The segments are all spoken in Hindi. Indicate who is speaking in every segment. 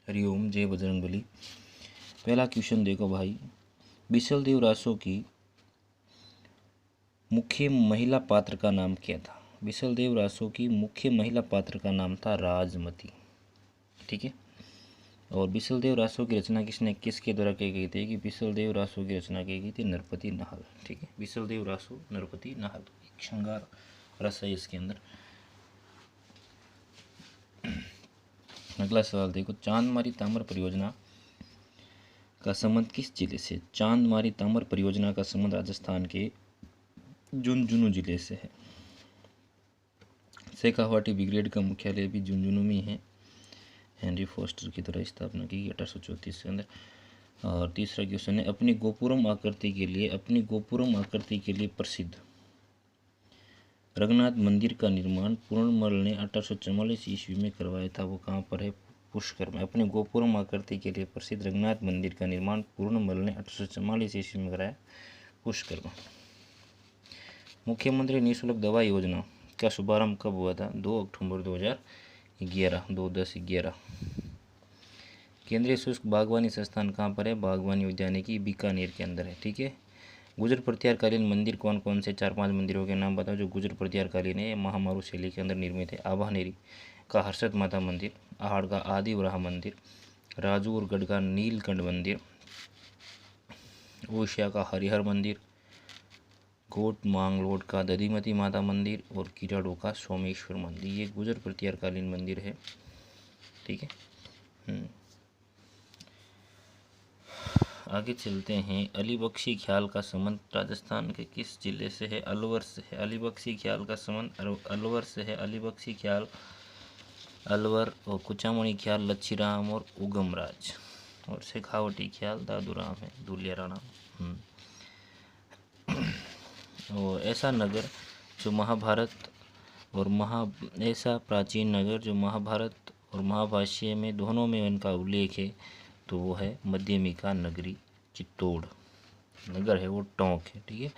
Speaker 1: हरिओम, जय बजरंगबली। पहला क्वेश्चन देखो भाई, बिसलदेव रासो की मुख्य महिला पात्र का नाम क्या था? बिसलदेव रासो की मुख्य महिला पात्र का नाम था राजमती। ठीक है। और बिसलदेव रासो की रचना किसके द्वारा की गई थी? कि बिसलदेव रासो की रचना की गई थी नरपति नाहल। ठीक है, बिसलदेव रासो नरपति नाहल, एक श्रृंगार रस है इसके अंदर। अगला सवाल देखो, चांदमारी ताम्र परियोजना का संबंध किस जिले से? चांदमारी ताम्र परियोजना का संबंध राजस्थान के झुंझुनू जिले से है। शेखावाटी ब्रिगेड का मुख्यालय भी झुंझुनू में है। हेनरी फोस्टर की द्वारा स्थापना की 1834 के अंदर। और तीसरा क्वेश्चन है, अपनी गोपुरम आकृति के लिए प्रसिद्ध रंगनाथ मंदिर का निर्माण पूर्णमल ने 1844 ईस्वी में करवाया था। वो कहाँ पर है? पुष्कर में। अपने गोपुरम आकृति के लिए प्रसिद्ध रंगनाथ मंदिर का निर्माण पूर्णमल ने 1844 ईस्वी में कराया, पुष्कर में। मुख्यमंत्री निःशुल्क दवा योजना का शुभारंभ कब हुआ था? 2 अक्टूबर 2011, 2/10/11। केंद्रीय शुष्क बागवानी संस्थान कहाँ पर है? बागवानी उद्यानिकी बीकानेर के अंदर है। ठीक है। गुजर प्रत्यारकालीन मंदिर कौन कौन से? 4-5 मंदिरों के नाम बताओ जो गुजर प्रत्यारकालीन है, महामारू शैली के अंदर निर्मित है। आभानेरी का हर्षद माता मंदिर, आहड़ का आदि वराह मंदिर, राजूरगढ़ का नीलकंठ मंदिर, ओशिया का हरिहर मंदिर, कोट मांगलोड का दधिमती माता मंदिर और किराड़ो का सोमेश्वर मंदिर। ये गुजर प्रत्यारकालीन मंदिर है। ठीक है। आगे चलते हैं। अली बख्शी ख्याल का संबंध राजस्थान के किस जिले से है? अलवर से है। अली बख्शी ख्याल का संबंध अलवर से है। अली बख्शी ख्याल अलवर, और कुचामणी ख्याल लच्छीराम और उगमराज, और शेखावटी ख्याल दादूराम है, दुलिया राणा। और ऐसा नगर जो महाभारत और ऐसा प्राचीन नगर जो महाभारत और महाभाष्य में दोनों में उनका उल्लेख है, तो वो है मध्यमिका नगरी चित्तौड़। नगर है वो टोंक है। ठीक है।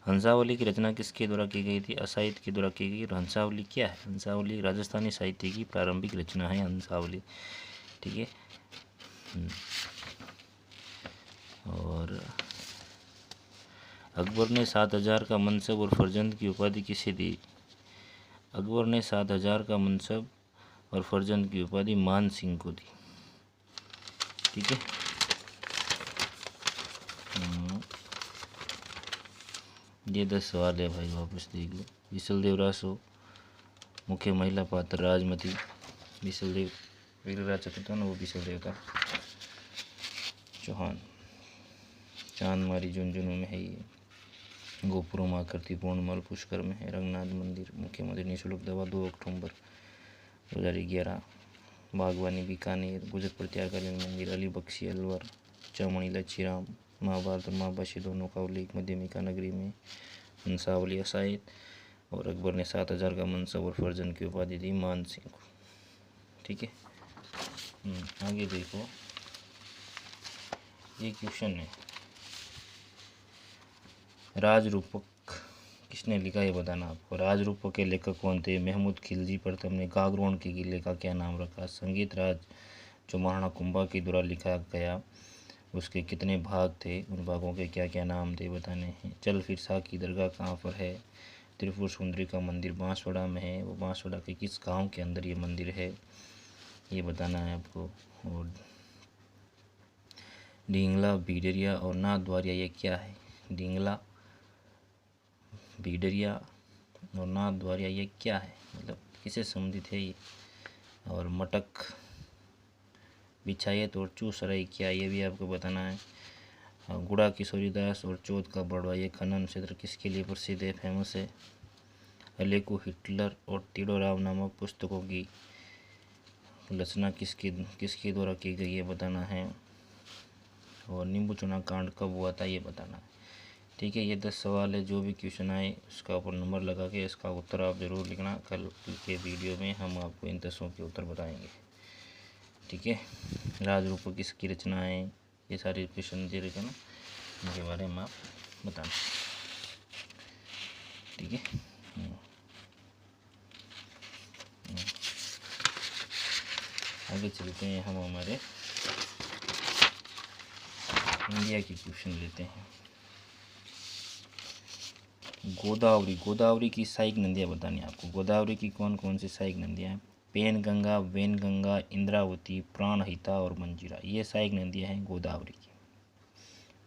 Speaker 1: हंसावली की रचना किसके द्वारा की गई थी? असाहित के द्वारा की गई। हंसावली क्या है? हंसावली राजस्थानी साहित्य की प्रारंभिक रचना है, हंसावली। ठीक है। और अकबर ने 7000 का मनसब और फर्जंद की उपाधि किसे दी? अकबर ने 7000 का मनसब और फर्जंद की उपाधि मान सिंह को दी। ठीक है। ये 10 सवाल है भाई, वापस देख लो। बिसलदेव रासो, मुख्य महिला पात्र राजमती, बिसलदेव वीरराज चतुर्थ ना, वो बिसलदेव था चौहान। चांदमारी झुंझुनू में है ये। गोपुरम आकृति पूर्णमल पुष्कर में है। रंगनाथ मंदिर, मुख्यमंत्री निःशुल्क दवा 2 अक्टूबर 2011। बागवानी बीकानेर, गुजर प्रत्यारकालीन मंदिर अली बख्शी अलवर, चामणी लच्छीराम, महाभारत और महाभाष्य दोनों का उल्लेख मध्यमिका नगरी में, हंसावली असाहित, और अकबर ने 7000 का मनसब और फर्जंद की उपाधि दी मान सिंह को। ठीक है। आगे देखो, ये क्वेश्चन है, राजरूपक किसने लिखा ये बताना आपको। राजरूपक के लेखक कौन थे? महमूद खिलजी प्रथम ने गागरोन के किले का क्या नाम रखा? संगीत राज जो महाराणा कुंभा के द्वारा लिखा गया, उसके कितने भाग थे? उन भागों के क्या क्या नाम थे बताने हैं। चल फिर शाह की दरगाह कहाँ पर है? त्रिपुर सुंदरी का मंदिर बांसवाड़ा में है। वो बांसवाड़ा के किस गांव के अंदर ये मंदिर है, ये बताना है आपको। और ढींगला, भीडरिया और नाथ द्वारिया ये क्या है? ढींगला, भीडरिया और नाथ द्वारिया ये क्या है, मतलब किससे संबंधित है ये। और मटक, बिछायत और चूसराई क्या, ये भी आपको बताना है। गुड़ा किशोरीदास और चौथ का बड़वा ये खनन क्षेत्र किसके लिए प्रसिद्ध है, फेमस है? अलेकू, हिटलर और तीडोराव नामक पुस्तकों की रचना किसके द्वारा की गई है बताना है। और नींबू चूना कांड कब हुआ था ये बताना है। ठीक है। ये 10 सवाल है। जो भी क्वेश्चन आए उसका ऊपर नंबर लगा के इसका उत्तर आप ज़रूर लिखना। कल के वीडियो में हम आपको इन 10 के उत्तर बताएंगे। ठीक है। राजरूप किसकी रचना है, ये सारे क्वेश्चन दे रखे ना, इनके बारे में आप बताना। ठीक है। आगे चलते हैं हम हमारे इंडिया की क्वेश्चन लेते हैं। गोदावरी, गोदावरी की सहायक नदियाँ बतानी है आपको। गोदावरी की कौन कौन सी सहायक नदियाँ हैं? पेनगंगा, वेनगंगा, इंद्रावती, प्राणहिता और मंजीरा, ये सहायक नदियाँ हैं गोदावरी की।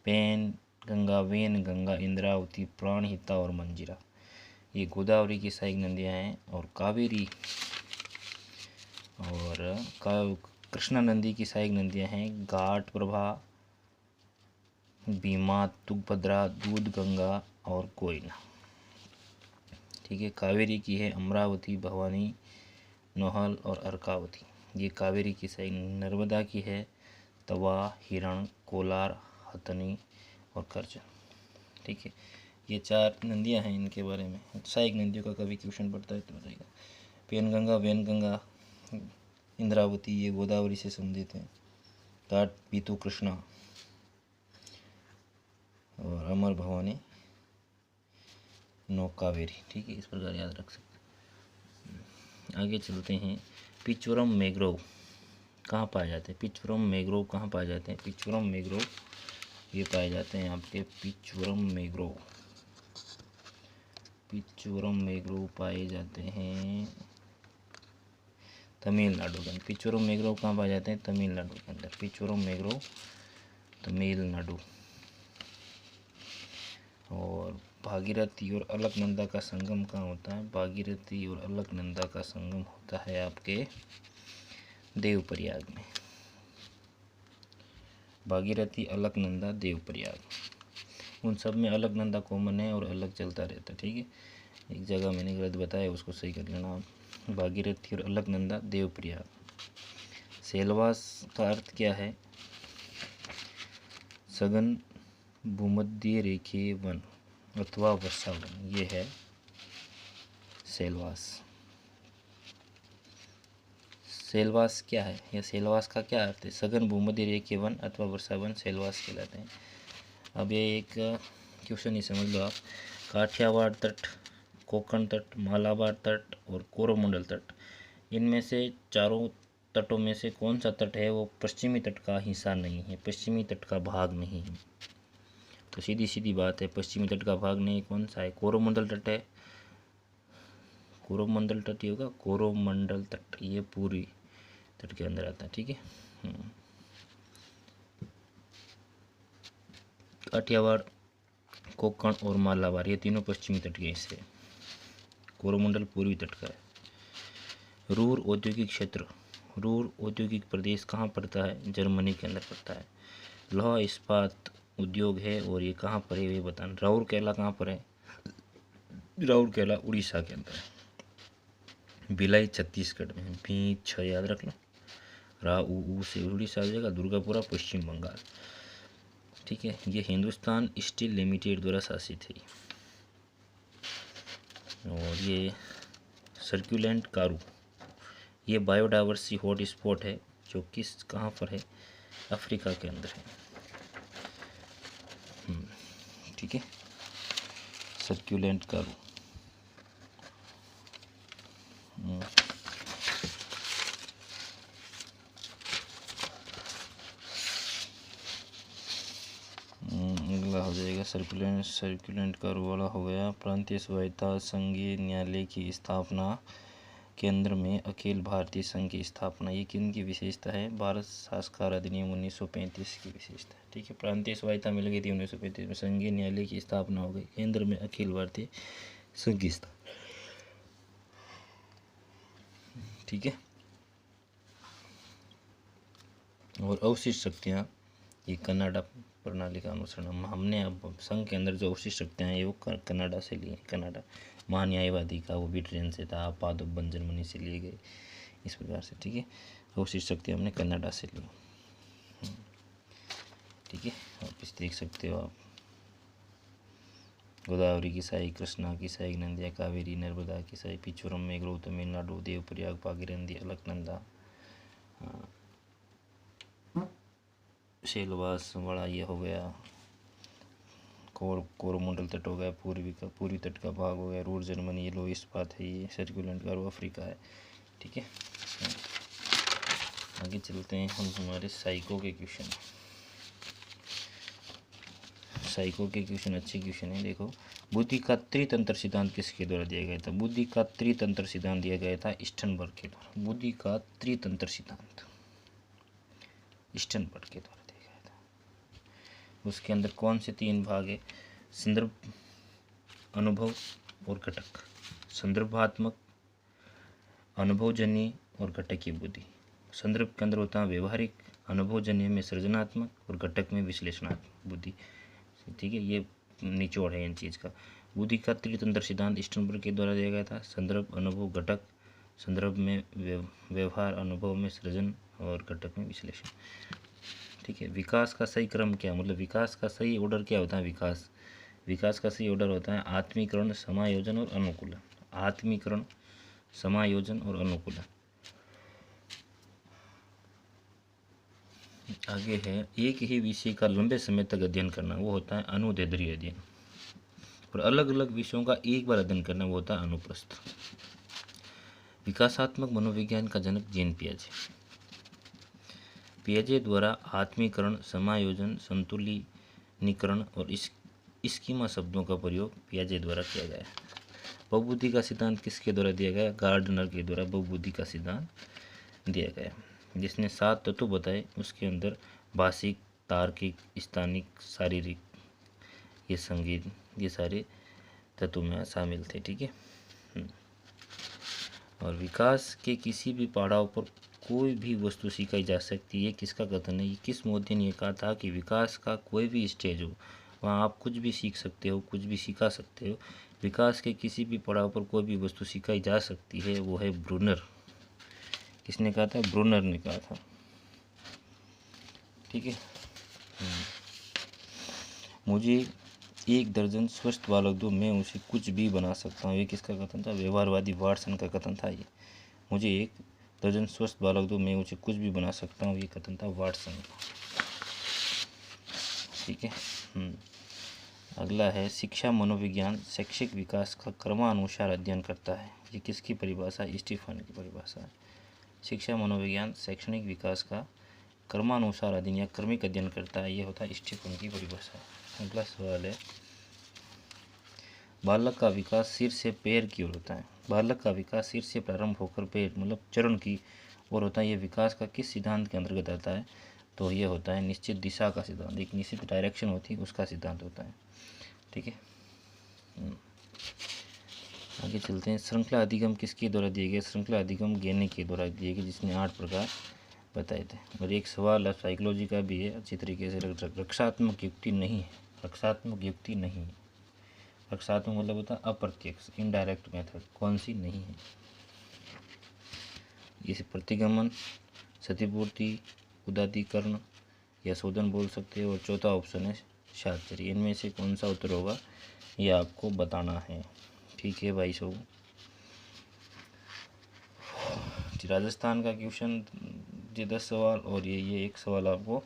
Speaker 1: पेनगंगा, वेनगंगा, इंद्रावती, प्राणहिता और मंजीरा, ये गोदावरी की सहायक नदियाँ हैं। और कावेरी और कृष्णा नदी की सहायक नदियाँ हैं घाट प्रभा, भीमा, तुंगभद्रा, दूधगंगा और कोयना। ठीक है, कावेरी की है अमरावती, भवानी, नोहल और अर्कावती, ये कावेरी की सहायक। नर्मदा की है तवा, हिरण, कोलार, हथनी और करजन। ठीक है, ये 4 नदियां हैं, इनके बारे में सहायक नदियों का कभी क्वेश्चन पड़ता है तो बताइएगा। पेनगंगा, वेनगंगा, इंद्रावती, ये गोदावरी से संबंधित हैं। घाट, पीतू, कृष्णा और अमर, भवानी, नो, कावेरी। ठीक है, इस प्रकार याद रख सकते हैं। आगे चलते हैं। पिचवरम मैंग्रोव कहाँ पाए जाते हैं? पिचवरम मैंग्रोव कहाँ पाए जाते हैं? पिचवरम मैंग्रोव ये पाए जाते हैं आपके पिचवरम मैंग्रोव। पिचवरम मैंग्रोव पाए जाते हैं तमिलनाडु के अंदर। पिचवरम मैंग्रोव कहाँ पाए जाते हैं? तमिलनाडु के अंदर। पिचवरम मैंग्रोव तमिलनाडु। और भागीरथी और अलकनंदा का संगम कहाँ होता है? भागीरथी और अलकनंदा का संगम होता है आपके देवप्रयाग में। भागीरथी, अलकनंदा, देवप्रयाग, उन सब में अलकनंदा कॉमन है और अलग चलता रहता है। ठीक है, एक जगह मैंने गलत बताया, उसको सही कर लेना। भागीरथी और अलकनंदा, देवप्रयाग। सेलवास का अर्थ क्या है? सघन भूमध्य रेखीय वन अथवा वर्षा वन, ये है सेलवास। सेलवास क्या है या सेलवास का क्या अर्थ है? सघन भूमध्य रेखीय वन अथवा वर्षा वन सेलवास कहलाते हैं। अब ये एक क्वेश्चन ही समझ लो आप। काठियावाड़ तट, कोंकण तट, मालाबार तट और कोरोमंडल तट, इनमें से चारों तटों में से कौन सा तट है वो पश्चिमी तट का हिस्सा नहीं है, पश्चिमी तट का भाग नहीं है। तो सीधी सीधी बात है, पश्चिमी तट का भाग नहीं, कौन सा है? कोरोमंडल तट है। कोरोमंडल तट ही होगा, कोरोमंडल तट, ये पूरी तट के अंदर आता है। ठीक है, काठियावाड़, कोंकण और मालाबार, ये तीनों पश्चिमी तट के हिस्से हैं। कोरोमंडल पूर्वी तट का है। रूर औद्योगिक क्षेत्र, रूर औद्योगिक प्रदेश कहाँ पड़ता है? जर्मनी के अंदर पड़ता है। लौह इस्पात उद्योग है और ये कहाँ पर है ये बताना। राउरकेला कहाँ पर है? राउरकेला उड़ीसा के अंदर है। भिलाई छत्तीसगढ़ में है। भी 6 याद रख लो। रा उ से उड़ीसा आ जाएगा। दुर्गापुरा पश्चिम बंगाल। ठीक है, ये हिंदुस्तान स्टील लिमिटेड द्वारा शासित है। और ये सर्कुलेंट कारू, ये बायोडाइवर्सिटी हॉट स्पॉट है जो किस कहाँ पर है? अफ्रीका के अंदर है। ठीक है, सर्कुलेंट कारू। अगला हो जाएगा सर्कुलेंट कारू वाला हो गया। प्रांतीय स्वायत्ता संघीय न्यायालय की स्थापना, केंद्र में अखिल भारतीय संघ की स्थापना, ये किन की विशेषता है? भारत संस्कार अधिनियम 1935 की विशेषता है। ठीक है, प्रांतीय स्वायत्ता मिल गई थी 1935 में, संघीय न्यायालय की स्थापना हो गई, केंद्र में अखिल भारतीय संघ की स्थापना। ठीक है, और अवशिष्ट शक्तियाँ, ये कनाडा प्रणाली का अनुसरण हमने अब संघ के अंदर जो अवशिष्ट शक्तियाँ हैं वो कनाडा से लिए। कनाडा महान्यायवादी का वो भी ट्रेन से था, पादुबन जर्मनी से लिए गए, इस प्रकार से। ठीक है, अवशिष्ट शक्ति हमने कनाडा से ली। ठीक है, आप इस देख सकते हो आप। गोदावरी की सहायक, कृष्णा की सहायक नदियाँ, कावेरी, नर्मदा की सहायक, पिचोरम, मैंग्रोव तमिलनाडु, देवप्रयाग, भागीरथी, अलकनंदा, सेलवास वाला ये हो गया, कोरोमंडल तट हो गया, पूर्वी तट का भाग हो गया, रूर जर्मनी, ये लोह इस्पात है, ये सर्कुलेंट कारू अफ्रीका है। ठीक है, आगे चलते हैं हम हमारे साइको के क्वेश्चन। साइको के क्वेश्चन अच्छे क्वेश्चन है। देखो, बुद्धि का त्रितंत्र सिद्धांत किसके द्वारा दिया गया था? बुद्धि का त्रितंत्र सिद्धांत दिया गया था स्टर्नबर्ग के द्वारा। बुद्धि का त्रितंत्र सिद्धांत स्टर्नबर्ग के द्वारा दिया गया था। उसके अंदर कौन से 3 भाग है? संदर्भ, अनुभव और घटक। संदर्भात्मक, अनुभवजन्य और घटकीय बुद्धि। संदर्भ के अंदर होता है व्यवहारिक, अनुभवजन्य में सृजनात्मक और घटक में विश्लेषणात्मक बुद्धि। ठीक है, ये निचोड़ है इन चीज़ का। बुद्धि का त्रितंत्र सिद्धांत स्टर्नबर्ग के द्वारा दिया गया था। संदर्भ, अनुभव, घटक। संदर्भ में व्यवहार, अनुभव में सृजन और घटक में विश्लेषण। ठीक है, विकास का सही क्रम क्या, मतलब विकास का सही ऑर्डर क्या होता है? विकास का सही ऑर्डर होता है आत्मीकरण, समायोजन और अनुकूलन। आत्मीकरण, समायोजन और अनुकूलन। आगे है एक ही विषय का लंबे समय तक अध्ययन करना, वो होता है अनुदैर्ध्य अध्ययन। और अलग अलग विषयों का एक बार अध्ययन करना, वो होता है अनुप्रस्थ। विकासात्मक मनोविज्ञान का जनक जीन पियाजे। पियाजे द्वारा आत्मीकरण, समायोजन, संतुलिनीकरण और स्कीमा शब्दों का प्रयोग पियाजे द्वारा किया गया है। बहुबुद्धि का सिद्धांत किसके द्वारा दिया गया? गार्डनर के द्वारा बहुबुद्धि का सिद्धांत दिया गया, जिसने 7 तत्व बताए। उसके अंदर भाषिक, तार्किक, स्थानिक, शारीरिक, ये संगीत, ये सारे तत्व में शामिल थे। ठीक है, और विकास के किसी भी पड़ाव पर कोई भी वस्तु सिखाई जा सकती है। किसका कथन है? ये किस मोदी ने कहा था कि विकास का कोई भी स्टेज हो, वहाँ आप कुछ भी सीख सकते हो, कुछ भी सिखा सकते हो। विकास के किसी भी पड़ाव पर कोई भी वस्तु सिखाई जा सकती है, वो है ब्रूनर। किसने कहा था? ब्रूनर ने कहा था। ठीक है, मुझे 1 दर्जन स्वस्थ बालक दो, मैं उसे कुछ भी बना सकता हूँ। ये किसका कथन था? व्यवहारवादी वाटसन का कथन था ये। मुझे 1 दर्जन स्वस्थ बालक दो, मैं उसे कुछ भी बना सकता हूँ, ये कथन था वाटसन का। ठीक है, अगला है शिक्षा मनोविज्ञान शैक्षिक विकास का क्रमानुसार अध्ययन करता है। ये किसकी परिभाषा? स्टीफन की परिभाषा है। शिक्षा मनोविज्ञान शैक्षणिक विकास का क्रमानुसार अध्ययन या क्रमिक अध्ययन करता है, ये होता है स्टीफन की परिभाषा। अगला सवाल है बालक का विकास सिर से पैर की ओर होता है। बालक का विकास सिर से प्रारंभ होकर पैर मतलब चरण की ओर होता है। ये विकास का किस सिद्धांत के अंतर्गत आता है? तो ये होता है निश्चित दिशा का सिद्धांत। एक निश्चित डायरेक्शन होती है, उसका सिद्धांत होता है। ठीक है, आगे चलते हैं। श्रृंखला अधिगम किसके द्वारा दिए गए? श्रृंखला अधिगम गेने के द्वारा दिए गए, जिसने 8 प्रकार बताए थे। और एक सवाल अब साइकोलॉजी का भी है अच्छी तरीके से। रक्षात्मक युक्ति नहीं है। रक्षात्मक युक्ति नहीं है। रक्षात्मक मतलब होता है अप्रत्यक्ष, इनडायरेक्ट मेथड। कौन सी नहीं है? इसे प्रतिगमन, क्षतिपूर्ति, उदातीकरण या शोधन बोल सकते हो। और चौथा ऑप्शन है साहचर्य। इनमें से कौन सा उत्तर होगा, ये आपको बताना है। ठीक है भाई साहब, राजस्थान का क्वेश्चन ये 10 सवाल और ये 1 सवाल आपको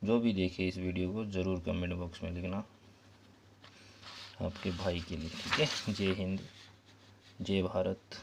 Speaker 1: जो भी देखे इस वीडियो को ज़रूर कमेंट बॉक्स में लिखना आपके भाई के लिए। ठीक है, जय हिंद, जय भारत।